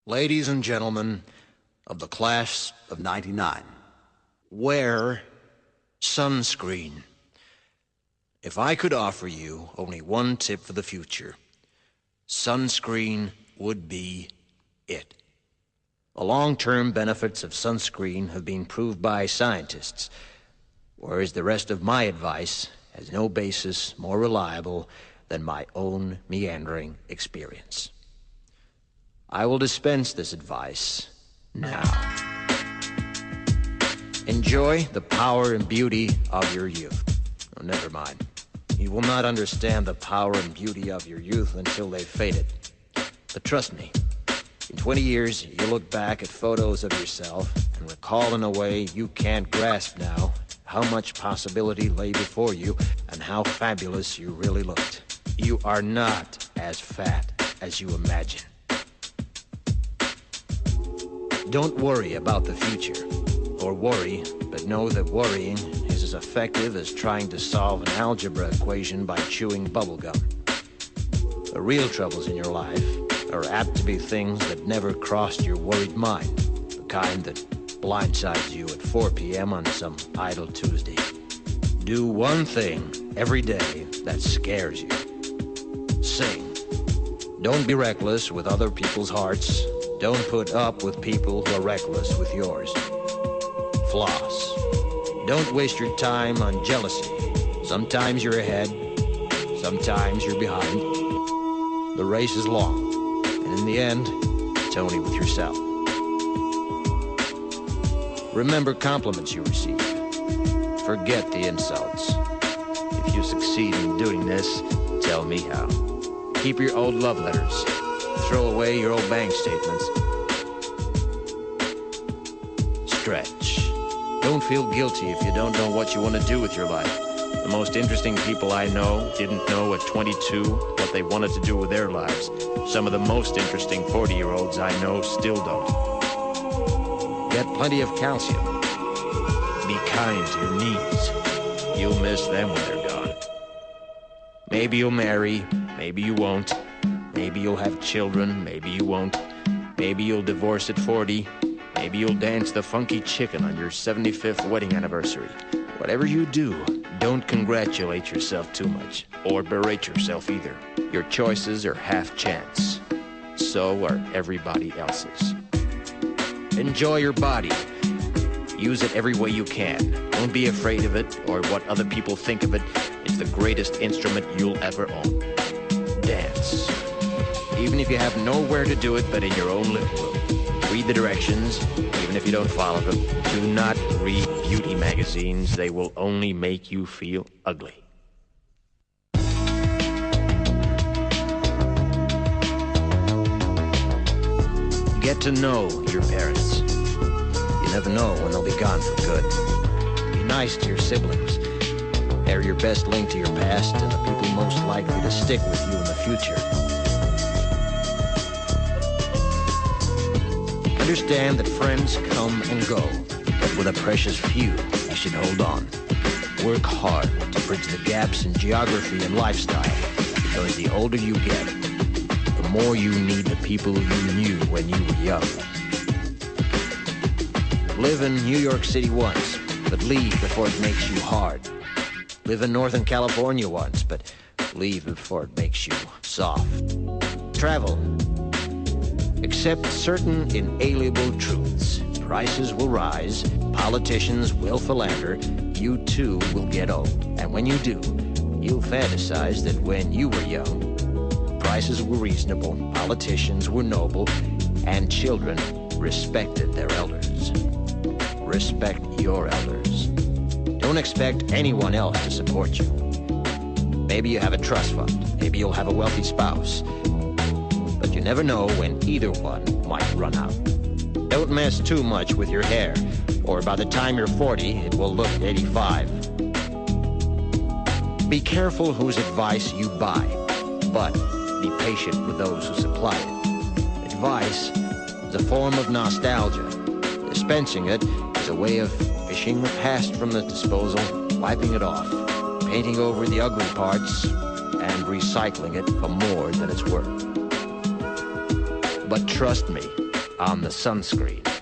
Ladies and gentlemen of the class of '99, wear sunscreen. If I could offer you only one tip for the future, sunscreen would be it. The long-term benefits of sunscreen have been proved by scientists, whereas the rest of my advice has no basis more reliable than my own meandering experience. I will dispense this advice now. Enjoy the power and beauty of your youth. Oh, never mind. You will not understand the power and beauty of your youth until they've faded. But trust me, in 20 years, you'll look back at photos of yourself and recall in a way you can't grasp now how much possibility lay before you and how fabulous you really looked. You are not as fat as you imagine. Don't worry about the future, or worry, but know that worrying is as effective as trying to solve an algebra equation by chewing bubblegum. The real troubles in your life are apt to be things that never crossed your worried mind, the kind that blindsides you at 4 p.m. on some idle Tuesday. Do one thing every day that scares you. Sing. Don't be reckless with other people's hearts. Don't put up with people who are reckless with yours. Floss. Don't waste your time on jealousy. Sometimes you're ahead, sometimes you're behind. The race is long, and in the end, it's only with yourself. Remember compliments you receive. Forget the insults. If you succeed in doing this, tell me how. Keep your old love letters. Throw away your old bank statements. Stretch. Don't feel guilty if you don't know what you want to do with your life. The most interesting people I know didn't know at 22 what they wanted to do with their lives. Some of the most interesting 40-year-olds I know still don't. Get plenty of calcium. Be kind to your knees. You'll miss them when they're gone. Maybe you'll marry, maybe you won't. Maybe you'll have children, maybe you won't. Maybe you'll divorce at 40. Maybe you'll dance the funky chicken on your 75th wedding anniversary. Whatever you do, don't congratulate yourself too much, or berate yourself either. Your choices are half chance. So are everybody else's. Enjoy your body. Use it every way you can. Don't be afraid of it or what other people think of it. It's the greatest instrument you'll ever own. Dance. Even if you have nowhere to do it but in your own living room. Read the directions, even if you don't follow them. Do not read beauty magazines. They will only make you feel ugly. Get to know your parents. You never know when they'll be gone for good. Be nice to your siblings. They're your best link to your past and the people most likely to stick with you in the future. Understand that friends come and go, but with a precious few, you should hold on. Work hard to bridge the gaps in geography and lifestyle, because the older you get, the more you need the people you knew when you were young. Live in New York City once, but leave before it makes you hard. Live in Northern California once, but leave before it makes you soft. Travel. Accept certain inalienable truths. Prices will rise, politicians will philander, you too will get old. And when you do, you'll fantasize that when you were young, prices were reasonable, politicians were noble, and children respected their elders. Respect your elders. Don't expect anyone else to support you. Maybe you have a trust fund, maybe you'll have a wealthy spouse. But you never know when either one might run out. Don't mess too much with your hair, or by the time you're 40, it will look 85. Be careful whose advice you buy, but be patient with those who supply it. Advice is a form of nostalgia. Dispensing it is a way of fishing the past from the disposal, wiping it off, painting over the ugly parts, and recycling it for more than it's worth. But trust me, on the Sunscreen.